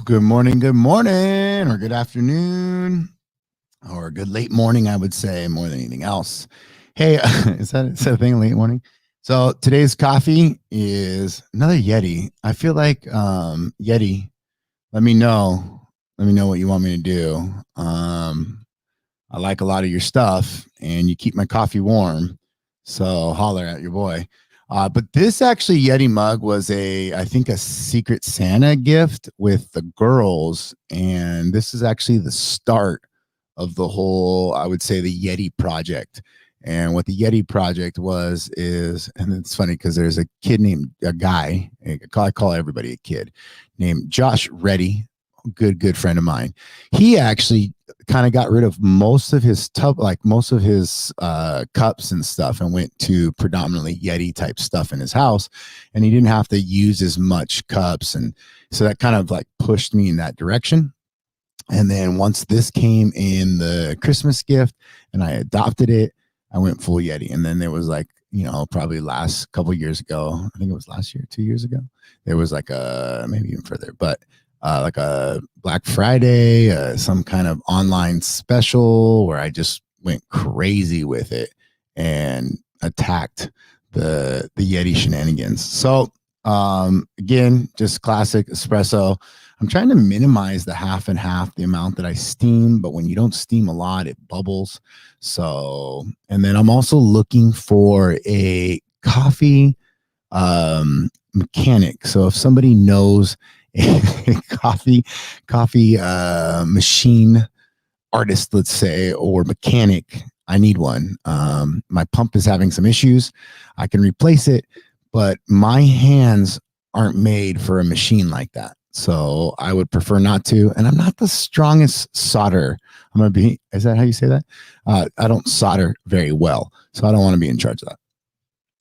good morning, or good afternoon, or good late morning, I would say, more than anything else. Hey, is that a thing, late morning? So today's coffee is another Yeti. I feel like Yeti, let me know. Let me know what you want me to do. I like a lot of your stuff, and you keep my coffee warm. So holler at your boy. But this actually Yeti mug was I think a Secret Santa gift with the girls, and this is actually the start of the whole, I would say, the Yeti project. And what the Yeti project was is, and it's funny because there's a guy, I call everybody a kid, named Josh Reddy, good friend of mine. He actually kind of got rid of most of his most of his cups and stuff, and went to predominantly Yeti type stuff in his house, and he didn't have to use as much cups, and so that kind of like pushed me in that direction. And then once this came in the Christmas gift and I adopted it, I went full Yeti. And then there was like, probably last couple years ago, I think it was last year, 2 years ago, there was like maybe even further, but like a Black Friday, some kind of online special where I just went crazy with it and attacked the Yeti shenanigans. So again, just classic espresso. I'm trying to minimize the half and half, the amount that I steam, but when you don't steam a lot, it bubbles. So, and then I'm also looking for a coffee mechanic. So if somebody knows a coffee machine artist, let's say, or mechanic, I need one. My pump is having some issues. I can replace it, but my hands aren't made for a machine like that. So I would prefer not to. And I'm not the strongest solder. Is that how you say that? I don't solder very well. So I don't want to be in charge of that.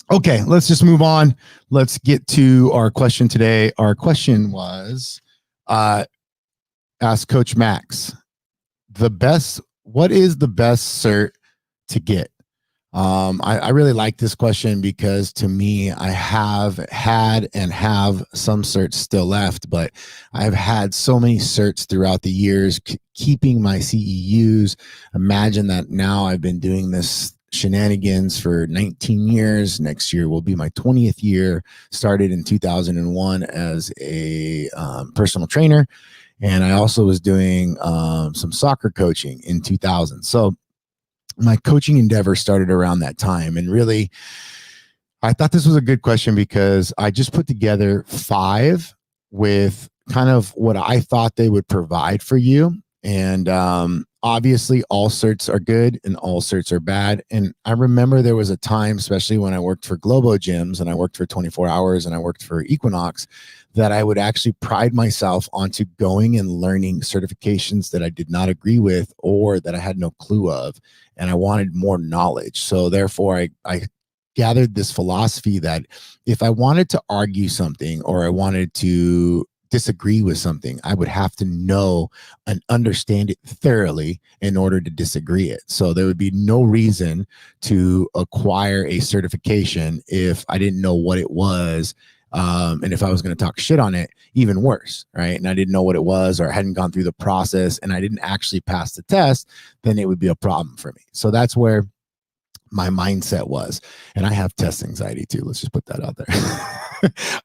Okay, let's just move on. Let's get to our question today. Our question was, ask Coach Max, what is the best cert to get? I really like this question because to me, I have had and have some certs still left, but I've had so many certs throughout the years, keeping my CEUs. Imagine that now I've been doing this shenanigans for 19 years. Next year will be my 20th year. Started in 2001 as a personal trainer. And I also was doing some soccer coaching in 2000. So my coaching endeavor started around that time. And really, I thought this was a good question because I just put together 5 with kind of what I thought they would provide for you. And obviously, all certs are good and all certs are bad. And I remember there was a time, especially when I worked for Globo Gyms and I worked for 24 Hours and I worked for Equinox, that I would actually pride myself onto going and learning certifications that I did not agree with or that I had no clue of. And I wanted more knowledge. So therefore, I gathered this philosophy that if I wanted to argue something or I wanted to disagree with something, I would have to know and understand it thoroughly in order to disagree it. So there would be no reason to acquire a certification if I didn't know what it was. And if I was going to talk shit on it, even worse, right? And I didn't know what it was, or I hadn't gone through the process and I didn't actually pass the test, then it would be a problem for me. So that's where my mindset was. And I have test anxiety too. Let's just put that out there.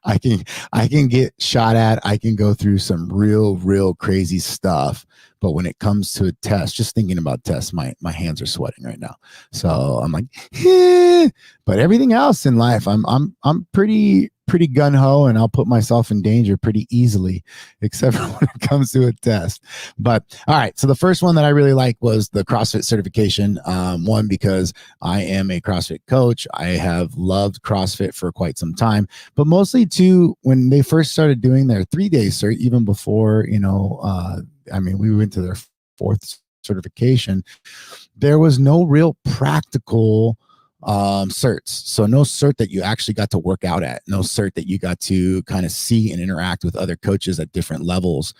I can get shot at. I can go through some real crazy stuff. But when it comes to a test, just thinking about tests, my hands are sweating right now. So I'm like, eh. But everything else in life, I'm pretty gun-ho, and I'll put myself in danger pretty easily, except for when it comes to a test. But all right, so the first one that I really like was the CrossFit certification. One, because I am a CrossFit coach. I have loved CrossFit for quite some time, but mostly too, when they first started doing their 3-day cert, even before, we went to their 4th certification, there was no real practical certs. So no cert that you actually got to work out at, no cert that you got to kind of see and interact with other coaches at different levels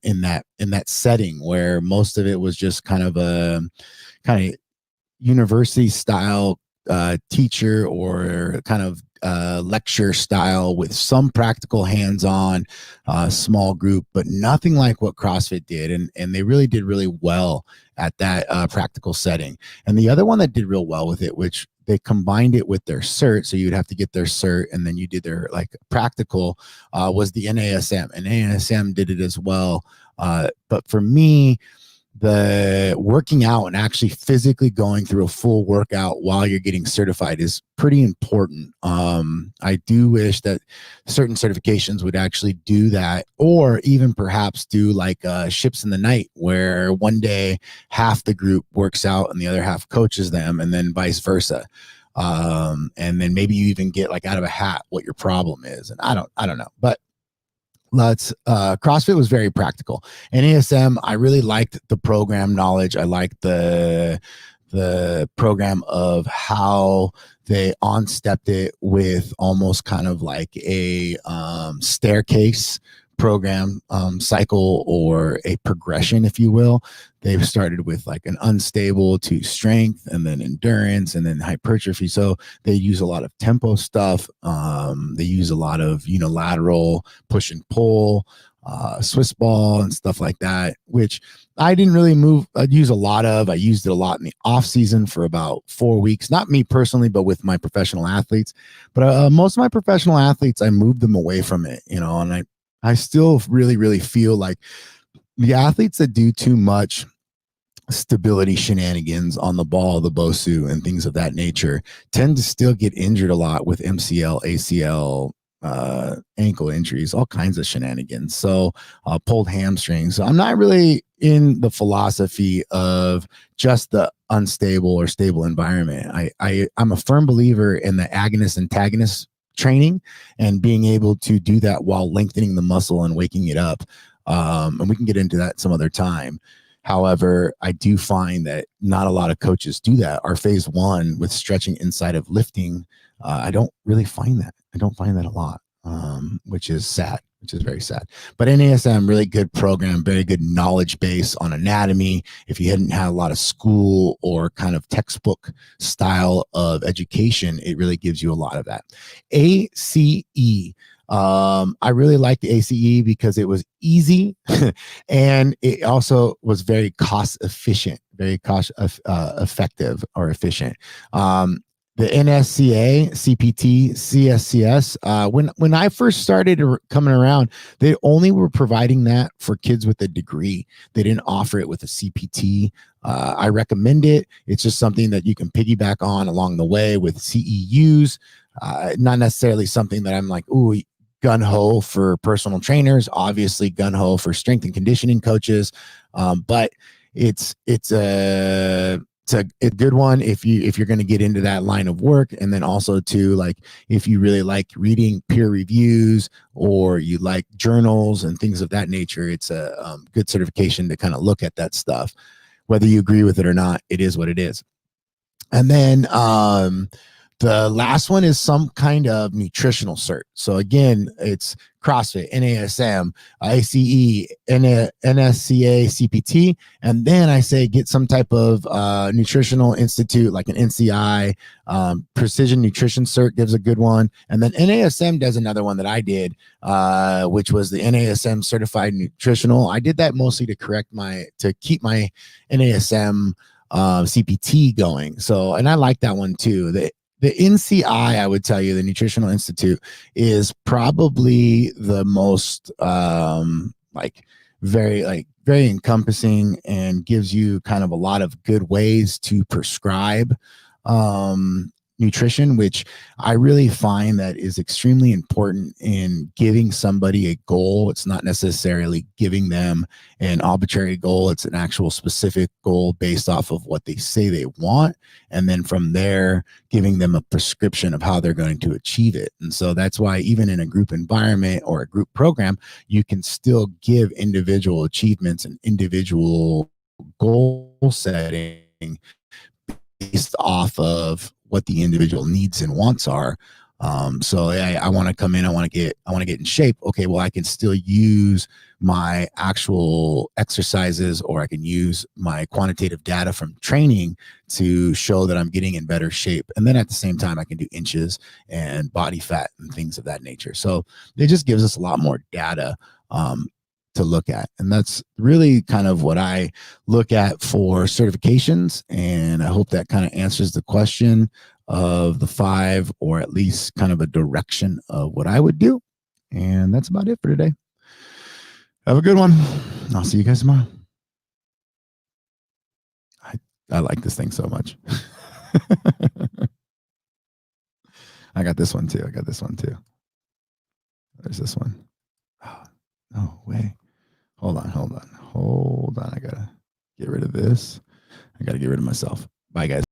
in that setting, where most of it was just kind of a university style teacher, or kind of lecture style with some practical hands-on small group, but nothing like what CrossFit did. And they really did really well at that practical setting. And the other one that did real well with it, which they combined it with their cert, so you'd have to get their cert and then you did their like practical, was the NASM. And NASM did it as well. But for me, the working out and actually physically going through a full workout while you're getting certified is pretty important. I do wish that certain certifications would actually do that, or even perhaps do like ships in the night, where one day half the group works out and the other half coaches them, and then vice versa. And then maybe you even get like out of a hat what your problem is. And I don't know, but CrossFit was very practical. NASM, I really liked the program knowledge. I liked the program of how they on-stepped it with almost kind of like a staircase program cycle, or a progression, if you will. They've started with like an unstable to strength, and then endurance, and then hypertrophy. So they use a lot of tempo stuff. They use a lot of unilateral push and pull, Swiss ball and stuff like that, which I didn't really use a lot of. I used it a lot in the off season for about 4 weeks, not me personally, but with my professional athletes. But most of my professional athletes, I moved them away from it, and I still really, really feel like the athletes that do too much stability shenanigans on the ball, the BOSU and things of that nature, tend to still get injured a lot with MCL, ACL, ankle injuries, all kinds of shenanigans. So pulled hamstrings. So I'm not really in the philosophy of just the unstable or stable environment. I'm a firm believer in the agonist antagonist training, and being able to do that while lengthening the muscle and waking it up. And we can get into that some other time. However, I do find that not a lot of coaches do that. Our phase one with stretching inside of lifting, I don't really find that. I don't find that a lot, which is sad, which is very sad. But NASM, really good program, very good knowledge base on anatomy. If you hadn't had a lot of school or kind of textbook style of education, it really gives you a lot of that. ACE. I really liked the ACE because it was easy and it also was very cost efficient, very cost effective or efficient. The NSCA, CPT, CSCS, when I first started coming around, they only were providing that for kids with a degree. They didn't offer it with a CPT. I recommend it. It's just something that you can piggyback on along the way with CEUs. Not necessarily something that I'm like, ooh, gun-ho for personal trainers, obviously gun-ho for strength and conditioning coaches. But it's a good one if you're going to get into that line of work. And then also too, like if you really like reading peer reviews or you like journals and things of that nature, it's a good certification to kind of look at that stuff. Whether you agree with it or not, it is what it is. And then the last one is some kind of nutritional cert. So again, it's CrossFit, NASM, ACE, NSCA, CPT. And then I say get some type of nutritional institute like an NCI. Precision Nutrition Cert gives a good one. And then NASM does another one that I did, which was the NASM Certified Nutritional. I did that mostly to keep my NASM CPT going. So, and I like that one too. The NCI, I would tell you, the Nutritional Institute, is probably the most very encompassing and gives you kind of a lot of good ways to prescribe nutrition, which I really find that is extremely important in giving somebody a goal. It's not necessarily giving them an arbitrary goal. It's an actual specific goal based off of what they say they want. And then from there, giving them a prescription of how they're going to achieve it. And so that's why even in a group environment or a group program, you can still give individual achievements and individual goal setting based off of what the individual needs and wants are. So I want to come in, I want to get in shape. Okay, well, I can still use my actual exercises, or I can use my quantitative data from training to show that I'm getting in better shape. And then at the same time, I can do inches and body fat and things of that nature. So it just gives us a lot more data to look at. And that's really kind of what I look at for certifications. And I hope that kind of answers the question of the 5, or at least kind of a direction of what I would do. And that's about it for today. Have a good one. I'll see you guys tomorrow. I like this thing so much. I got this one too. There's this one. Oh, no way. Hold on. I gotta get rid of this. I gotta get rid of myself. Bye, guys.